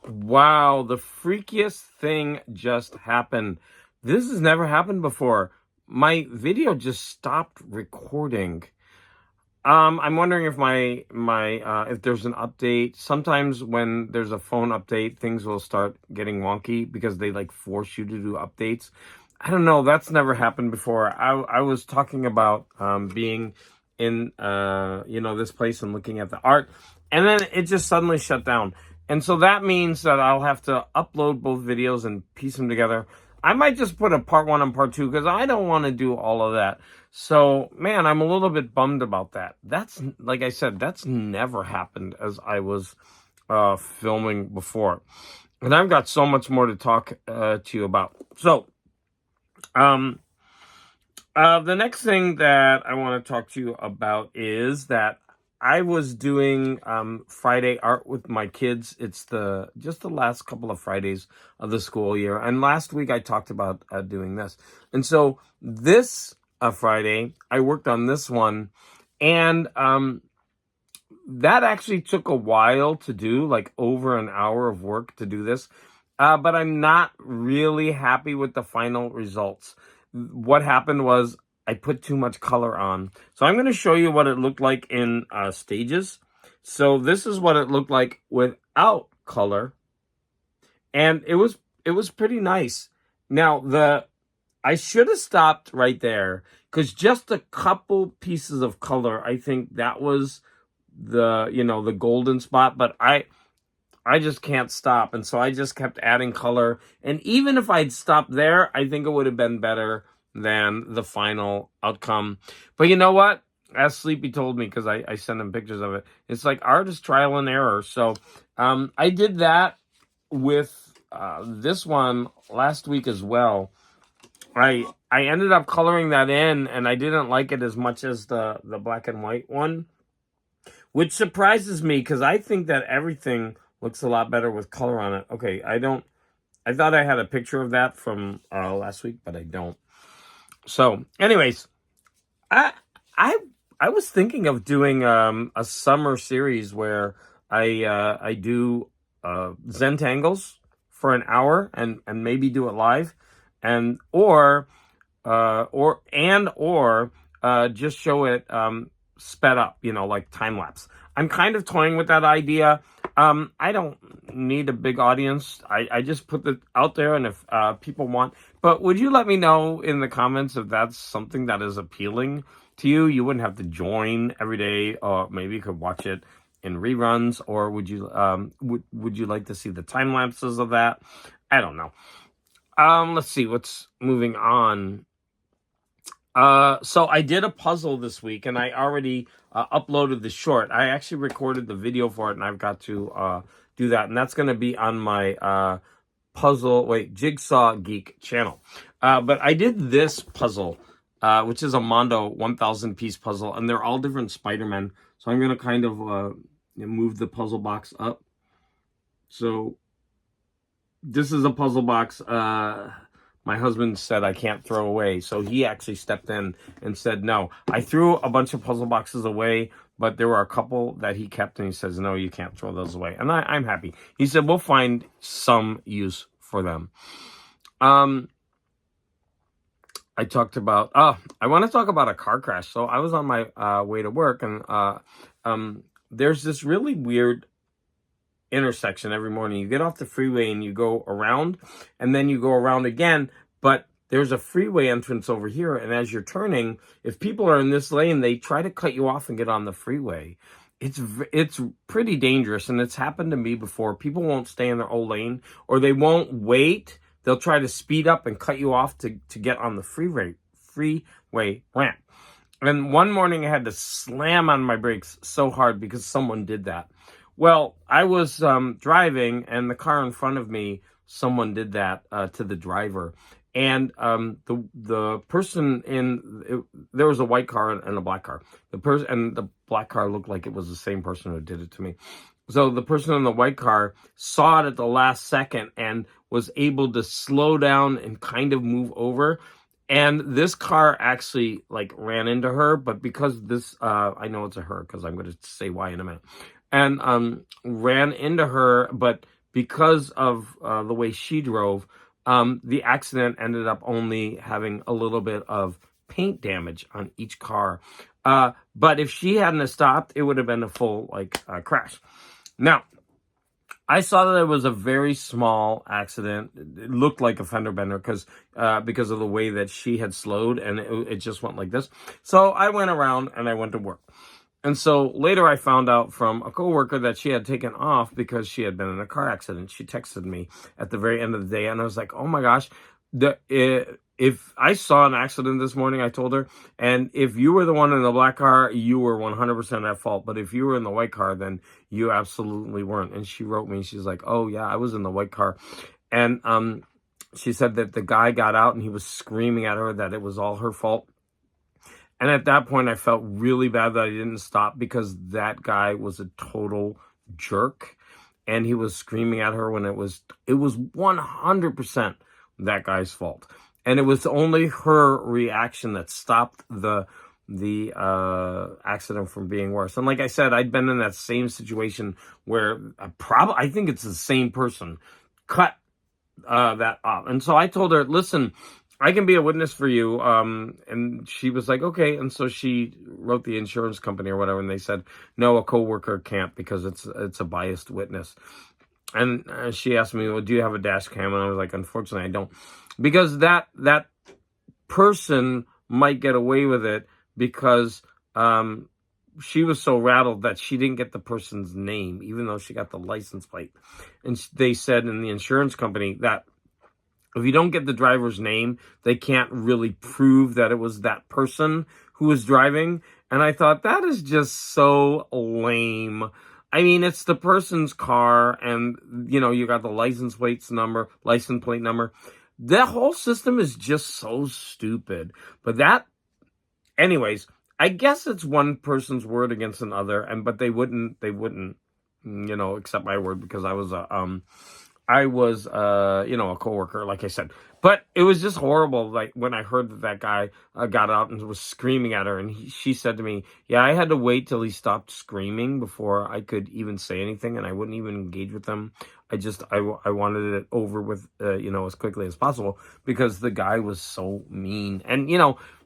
Wow, the freakiest thing just happened. This has never happened before. My video just stopped recording. I'm wondering if if there's an update. Sometimes when there's a phone update, things will start getting wonky because they like force you to do updates. I don't know. That's never happened before. I was talking about being in this place and looking at the art, and then it just suddenly shut down. And so that means that I'll have to upload both videos and piece them together. I might just put a part one and part two because I don't want to do all of that. So, man, I'm a little bit bummed about that. That's, like I said, that's never happened as I was filming before. And I've got so much more to talk to you about. So, the next thing that I want to talk to you about is that I was doing Friday art with my kids. It's just the last couple of Fridays of the school year. And last week I talked about doing this. And so this Friday, I worked on this one. And that actually took a while to do, like over an hour of work to do this. But I'm not really happy with the final results. What happened was I put too much color on. So I'm going to show you what it looked like in stages. So this is what it looked like without color. And it was pretty nice. Now, I should have stopped right there because just a couple pieces of color, I think that was the golden spot, but I just can't stop. And so I just kept adding color. And even if I'd stopped there, I think it would have been better than the final outcome. But you know what? As Sleepy told me, because I sent him pictures of it, it's like art is trial and error. So I did that with this one last week as well. I ended up coloring that in, and I didn't like it as much as the black and white one, which surprises me because I think that everything looks a lot better with color on it. Okay, I thought I had a picture of that from last week, but I don't. So, anyways, I was thinking of doing a summer series where I do Zentangles for an hour and maybe do it live, and or just show it sped up, like time lapse. I'm kind of toying with that idea. I don't need a big audience. I just put it out there, and if people want. But would you let me know in the comments if that's something that is appealing to you? You wouldn't have to join every day, or maybe you could watch it in reruns, or would you would you like to see the time lapses of that? I don't know. Let's see what's moving on. So I did a puzzle this week, and I already uploaded the short. I actually recorded the video for it, and I've got to do that. And that's going to be on my Jigsaw Geek channel. But I did this puzzle, which is a Mondo 1,000 piece puzzle, and they're all different Spider-Men. So I'm going to kind of move the puzzle box up. So this is a puzzle box my husband said I can't throw away. So he actually stepped in and said, no. I threw a bunch of puzzle boxes away, but there were a couple that he kept, and he says, no, you can't throw those away. And I'm happy. He said, we'll find some use for them. I talked about, I want to talk about a car crash. So I was on my way to work, and there's this really weird intersection every morning. You get off the freeway and you go around, and then you go around again, but there's a freeway entrance over here, and as you're turning, if people are in this lane, they try to cut you off and get on the freeway. It's pretty dangerous, and it's happened to me before. People won't stay in their old lane, or they won't wait. They'll try to speed up and cut you off to get on the freeway ramp. And one morning I had to slam on my brakes so hard because someone did that. Well, I was driving, and the car in front of me, someone did that to the driver. And the person there was a white car and a black car. The black car looked like it was the same person who did it to me. So the person in the white car saw it at the last second and was able to slow down and kind of move over. And this car actually ran into her, but because this, I know it's a her because I'm going to say why in a minute. And ran into her, but because of the way she drove, the accident ended up only having a little bit of paint damage on each car. But if she hadn't have stopped, it would have been a full crash. Now, I saw that it was a very small accident. It looked like a fender bender because of the way that she had slowed, and it just went like this. So I went around and I went to work. And so later I found out from a coworker that she had taken off because she had been in a car accident. She texted me at the very end of the day, and I was like, oh my gosh, if I saw an accident this morning, I told her, and if you were the one in the black car, you were 100% at fault. But if you were in the white car, then you absolutely weren't. And she wrote me, she's like, oh yeah, I was in the white car. And she said that the guy got out and he was screaming at her that it was all her fault. And at that point, I felt really bad that I didn't stop because that guy was a total jerk. And he was screaming at her when it was 100% that guy's fault. And it was only her reaction that stopped the accident from being worse. And like I said, I'd been in that same situation where I think it's the same person cut that off. And so I told her, listen, I can be a witness for you. And she was like, okay. And so she wrote the insurance company or whatever, and they said, no, a coworker can't because it's a biased witness. And she asked me, well, do you have a dash cam? And I was like, unfortunately, I don't. Because that person might get away with it because she was so rattled that she didn't get the person's name, even though she got the license plate. And they said in the insurance company that if you don't get the driver's name, they can't really prove that it was that person who was driving. And I thought, that is just so lame. I mean, it's the person's car, and, you got the license plate number. That whole system is just so stupid. But anyways, I guess it's one person's word against another, but they wouldn't, accept my word because I was a coworker, like I said. But it was just horrible, like, when I heard that guy got out and was screaming at her. And she said to me, yeah, I had to wait till he stopped screaming before I could even say anything, and I wouldn't even engage with him. I wanted it over with, as quickly as possible because the guy was so mean. And,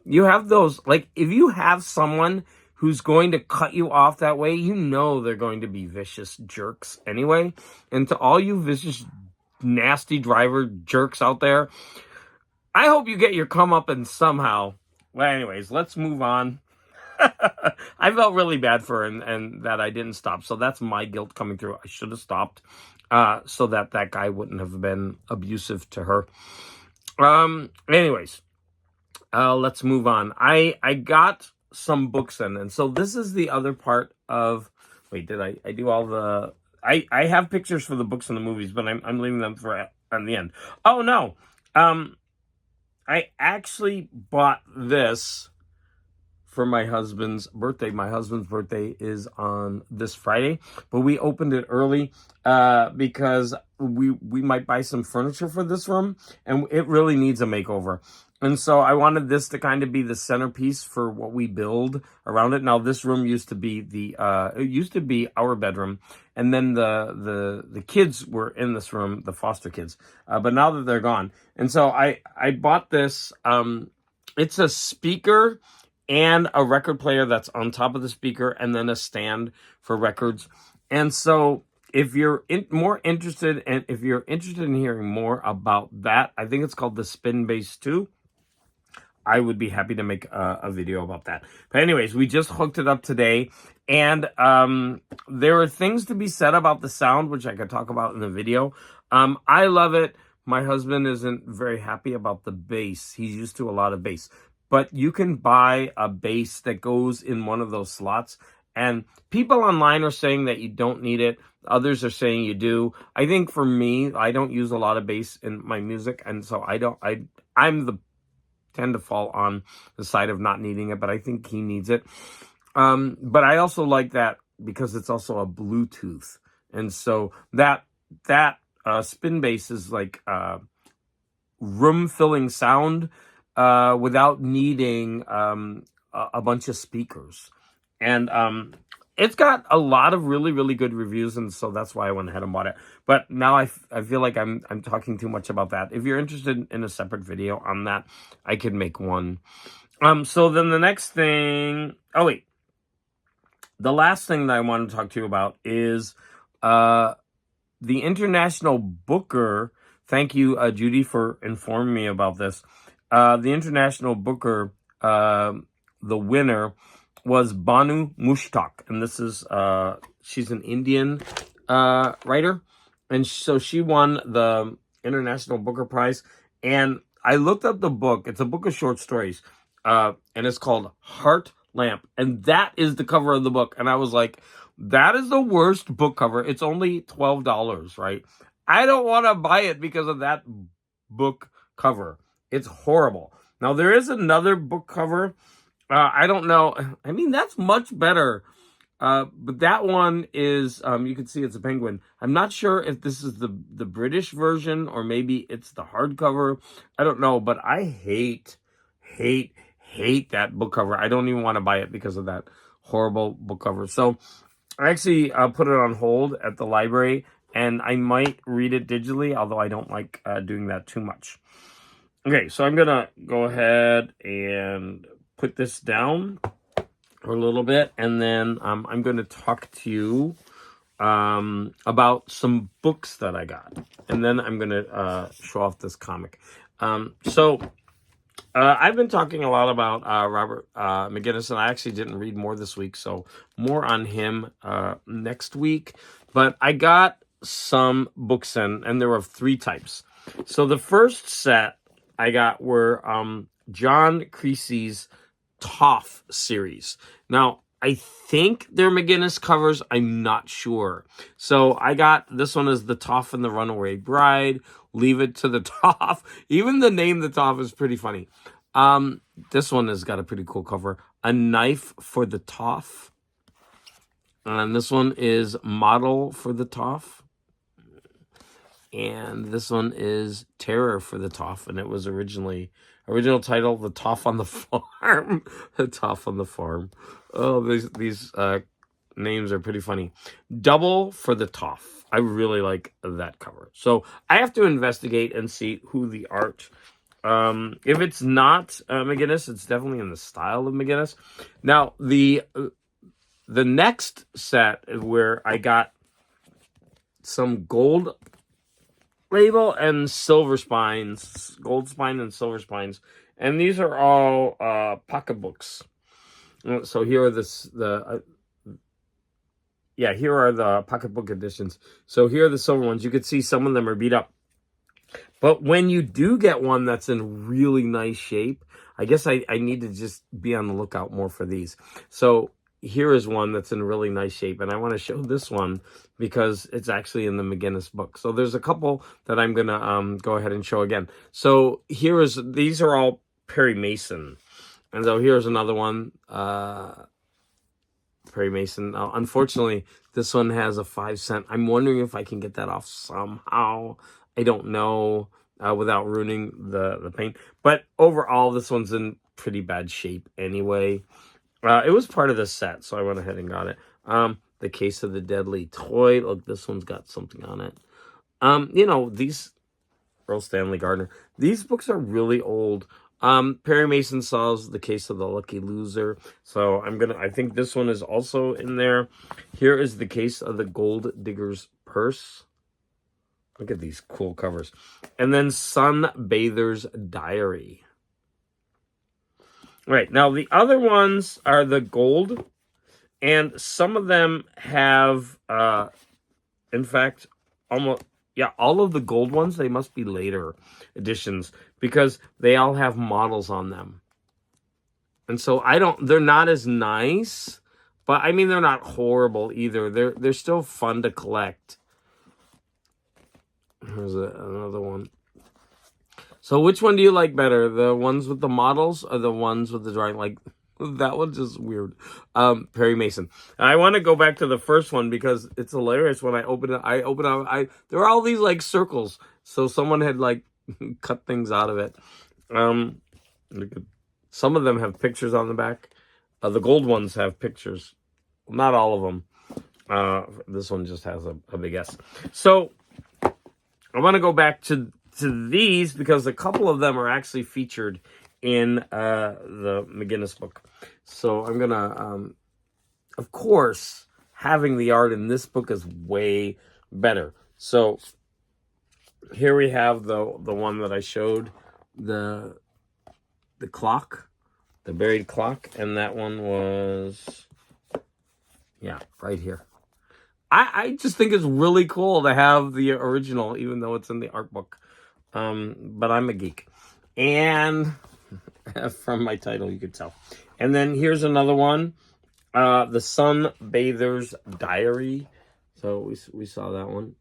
you have those, like, if you have someone who's going to cut you off that way, they're going to be vicious jerks anyway. And to all you vicious, nasty driver jerks out there, I hope you get your comeuppance somehow. Well, anyways, let's move on. I felt really bad for her and that I didn't stop. So that's my guilt coming through. I should have stopped so that guy wouldn't have been abusive to her. Anyways, let's move on. I got some books in, and so this is the other part of, wait, did I do all the, I have pictures for the books and the movies, but I'm leaving them for on the end. Oh no, I actually bought this for my husband's birthday. My husband's birthday is on this Friday, but we opened it early because we might buy some furniture for this room, and it really needs a makeover. And so I wanted this to kind of be the centerpiece for what we build around it. Now, this room used to be it used to be our bedroom, and then the kids were in this room, the foster kids. But now that they're gone, and so I bought this. It's a speaker and a record player that's on top of the speaker, and then a stand for records. And so if you're more interested, and if you're interested in hearing more about that, I think it's called the Spin Bass 2. I would be happy to make a video about that. But anyways, we just hooked it up today, and there are things to be said about the sound, which I could talk about in the video. I love it. My husband isn't very happy about the bass. He's used to a lot of bass. But you can buy a bass that goes in one of those slots. And people online are saying that you don't need it. Others are saying you do. I think for me, I don't use a lot of bass in my music. And so tend to fall on the side of not needing it. But I think he needs it. But I also like that because it's also a Bluetooth. And so that spin bass is like room-filling sound without needing a bunch of speakers. And it's got a lot of really, really good reviews, and so that's why I went ahead and bought it. But now I feel like I'm talking too much about that. If you're interested in a separate video on that, I could make one. So then the next thing, oh wait, the last thing that I want to talk to you about is the International Booker. Thank you, Judy, for informing me about this. The International Booker, the winner was Banu Mushtaq, and this is she's an Indian writer, and so she won the International Booker Prize. And I looked up the book. It's a book of short stories, and it's called Heart Lamp, and that is the cover of the book. And I was like, that is the worst book cover. It's only $12, right? I don't want to buy it because of that book cover. It's horrible. Now, there is another book cover. I don't know. I mean, that's much better. But that one is, you can see it's a penguin. I'm not sure if this is the British version or maybe it's the hardcover. I don't know, but I hate that book cover. I don't even want to buy it because of that horrible book cover. So I actually put it on hold at the library, and I might read it digitally, although I don't like doing that too much. Okay, so I'm going to go ahead and put this down for a little bit, and then I'm going to talk to you about some books that I got, and then I'm going to show off this comic. I've been talking a lot about Robert McGinnis, and I actually didn't read more this week, so more on him next week. But I got some books in, and there were 3 types. So the first set I got were John Creasy's Toff series. Now, I think they're McGinnis covers. I'm not sure. So I got, this one is The Toff and the Runaway Bride. Leave It to the Toff. Even the name The Toff is pretty funny. This one has got a pretty cool cover. A Knife for the Toff. And this one is Model for the Toff. And this one is Terror for the Toff. And it was original title, The Toff on the Farm. The Toff on the Farm. Oh, these names are pretty funny. Double for the Toff. I really like that cover. So I have to investigate and see who the art. If it's not McGinnis, it's definitely in the style of McGinnis. Now, the next set where I got some gold label and silver spines, gold spine and silver spines, and these are all pocketbooks. So here are here are the pocketbook editions. So here are the silver ones. You can see some of them are beat up, but when you do get one that's in really nice shape, I guess I need to just be on the lookout more for these. So here is one that's in really nice shape, and I want to show this one because it's actually in the McGinnis book. So there's a couple that I'm going to go ahead and show again. So these are all Perry Mason. And so here's another one, Perry Mason. Now, unfortunately, this one has a 5-cent. I'm wondering if I can get that off somehow. I don't know, without ruining the paint. But overall, this one's in pretty bad shape anyway. It was part of the set, so I went ahead and got it. The Case of the Deadly Toy. Look, this one's got something on it. These, Earl Stanley Gardner, these books are really old. Perry Mason solves The Case of the Lucky Loser. So I think this one is also in there. Here is The Case of the Gold Digger's Purse. Look at these cool covers. And then Sunbather's Diary. Right, now the other ones are the gold, and some of them have, in fact, all of the gold ones, they must be later editions because they all have models on them. And so they're not as nice, but I mean, they're not horrible either. They're still fun to collect. Here's another one. So which one do you like better? The ones with the models or the ones with the drawing? Like, that one's just weird. Perry Mason. And I want to go back to the first one because it's hilarious. When I open it, there are all these like circles. So someone had like cut things out of it. Some of them have pictures on the back. The gold ones have pictures. not all of them. This one just has a big S. So I want to go back to these because a couple of them are actually featured in the McGinnis book. So I'm gonna, of course, having the art in this book is way better. So here we have the one that I showed, the clock, the buried clock, and that one was, yeah, right here. I just think it's really cool to have the original, even though it's in the art book. But I'm a geek. And from my title, you could tell. And then here's another one, the Sunbather's Diary. So we saw that one.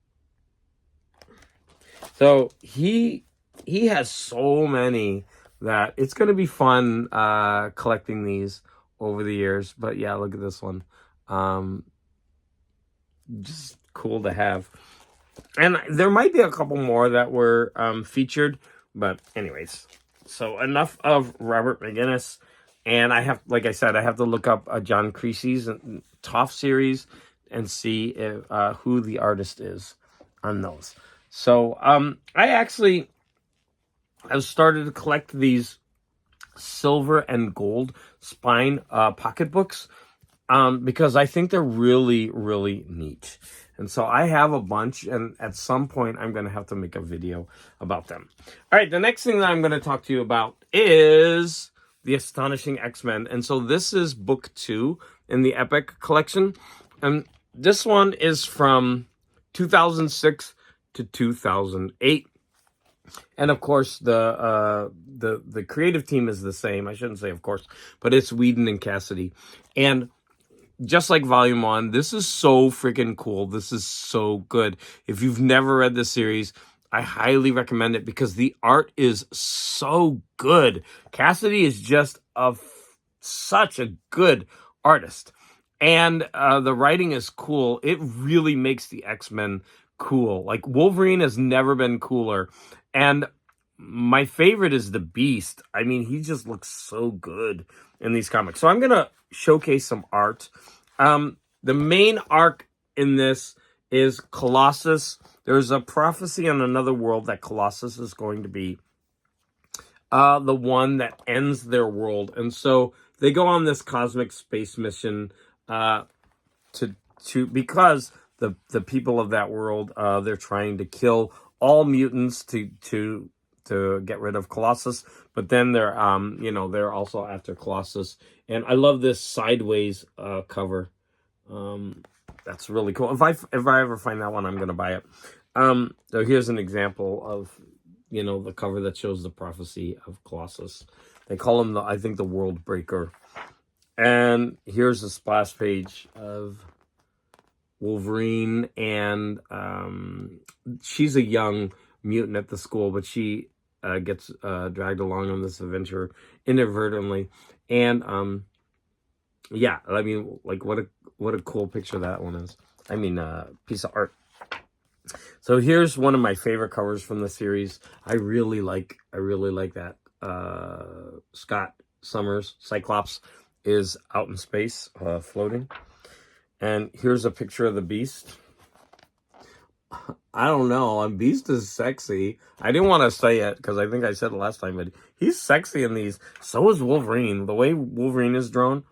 So he has so many that it's going to be fun collecting these over the years. But yeah, look at this one. Just cool to have. And there might be a couple more that were featured, but anyways. So enough of Robert McGinnis. And I have, like I said, I have to look up John Creasy's Toff series and see if, who the artist is on those. So I've started to collect these silver and gold spine pocketbooks. Because I think they're really, really neat. And so I have a bunch, and at some point I'm going to have to make a video about them. All right, the next thing that I'm going to talk to you about is The Astonishing X-Men. And so this is book 2 in the Epic collection. And this one is from 2006 to 2008. And of course, the creative team is the same. I shouldn't say of course, but it's Whedon and Cassidy. And just like Volume 1, this is so freaking cool. This is so good. If you've never read this series, I highly recommend it because the art is so good. Cassidy is just such a good artist. And the writing is cool. It really makes the X-Men cool. Like, Wolverine has never been cooler. And my favorite is the Beast. I mean, he just looks so good in these comics. So I'm going to showcase some art. The main arc in this is Colossus. There's a prophecy on another world that Colossus is going to be the one that ends their world. And so they go on this cosmic space mission because the people of that world, they're trying to kill all mutants to get rid of Colossus, but then they're also after Colossus. And I love this sideways cover. That's really cool. If I ever find that one, I'm gonna buy it. So here's an example of the cover that shows the prophecy of Colossus. They call him I think the World Breaker. And here's a splash page of Wolverine, and she's a young mutant at the school, but she gets dragged along on this adventure inadvertently. And yeah, I mean, like, what a cool picture that one is. I mean, piece of art. So here's one of my favorite covers from the series. I really like that. Scott Summers, Cyclops, is out in space, floating. And here's a picture of the Beast. I don't know. Beast is sexy. I didn't want to say it because I think I said it last time, but he's sexy in these. So is Wolverine. The way Wolverine is drawn.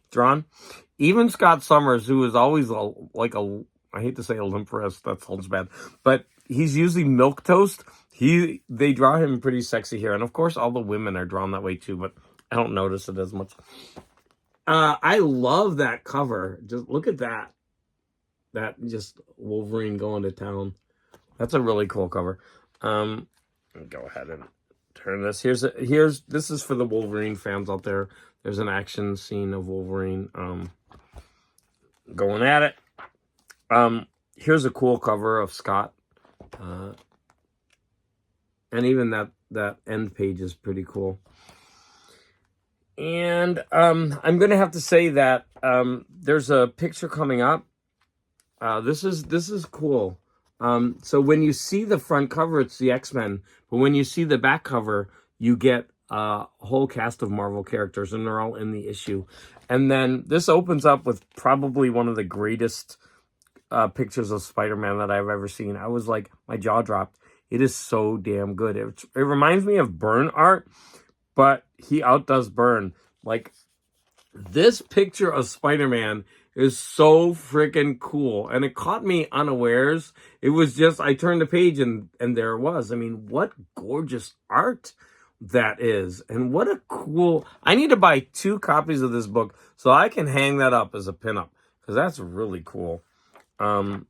Even Scott Summers, who is always I hate to say a limp wrist, that sounds bad, but he's usually milquetoast. They draw him pretty sexy here. And of course, all the women are drawn that way too, but I don't notice it as much. I love that cover. Just look at that. That just Wolverine going to town. That's a really cool cover. Go ahead and turn this. This is for the Wolverine fans out there. There's an action scene of Wolverine going at it. Here's a cool cover of Scott. And even that end page is pretty cool. And I'm going to have to say that there's a picture coming up. This is cool. So when you see the front cover, it's the X-Men. But when you see the back cover, you get whole cast of Marvel characters, and they're all in the issue. And then this opens up with probably one of the greatest pictures of Spider-Man that I've ever seen. I was like, my jaw dropped. It is so damn good. It reminds me of Byrne art, but he outdoes Byrne. Like, this picture of Spider-Man is so freaking cool, and it caught me unawares. It was just, I turned the page and there it was. I mean, what gorgeous art that is, and what a cool. I need to buy 2 copies of this book so I can hang that up as a pinup, because that's really cool. And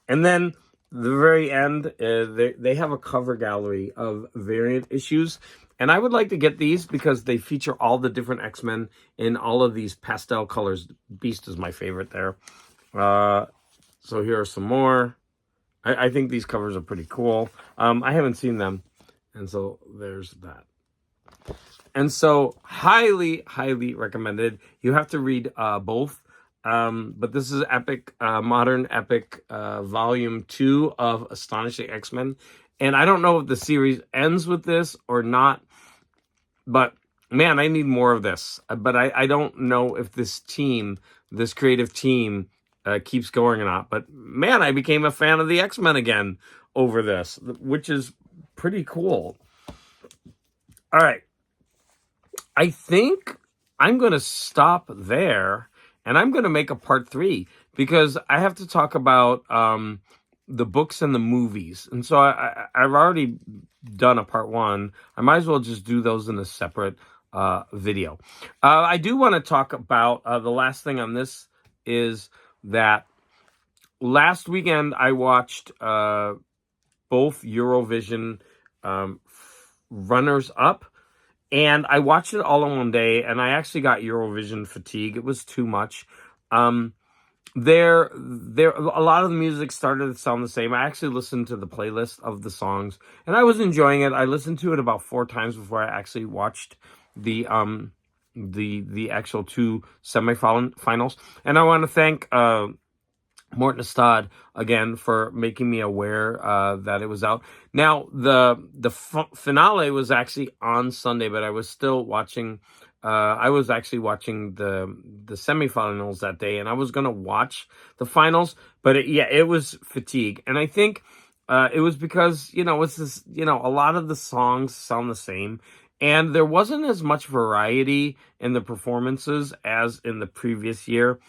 then the very end, they have a cover gallery of variant issues. And I would like to get these because they feature all the different X-Men in all of these pastel colors. Beast is my favorite there. So here are some more. I think these covers are pretty cool. I haven't seen them. And so there's that. And so highly, highly recommended. You have to read both. But this is Epic, Modern Epic, Volume 2 of Astonishing X-Men. And I don't know if the series ends with this or not. But, man, I need more of this. But I don't know if this team, this creative team, keeps going or not. But, man, I became a fan of the X-Men again over this, which is pretty cool. All right. I think I'm going to stop there, and I'm going to make a part 3, because I have to talk about the books and the movies. And so I've already done a part 1. I might as well just do those in a separate video. I do want to talk about the last thing on this is that last weekend I watched both Eurovision runners-up, and I watched it all in one day, and I actually got Eurovision fatigue. It was too much. There, a lot of the music started to sound the same. I actually listened to the playlist of the songs, and I was enjoying it. I listened to it about 4 times before I actually watched the actual 2 semifinals. And I want to thank Morten Stad again for making me aware that it was out. Now the finale was actually on Sunday, but I was still watching. I was actually watching the semifinals that day, and I was gonna watch the finals, but it was fatigue, and I think it was because it's this. A lot of the songs sound the same, and there wasn't as much variety in the performances as in the previous year.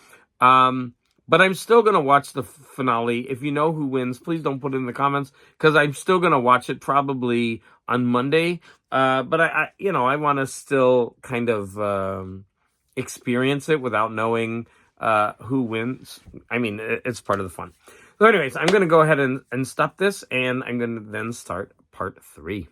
But I'm still going to watch the finale. If you know who wins, please don't put it in the comments, because I'm still going to watch it probably on Monday. But I want to still kind of experience it without knowing who wins. I mean, it's part of the fun. So anyways, I'm going to go ahead and stop this, and I'm going to then start part 3.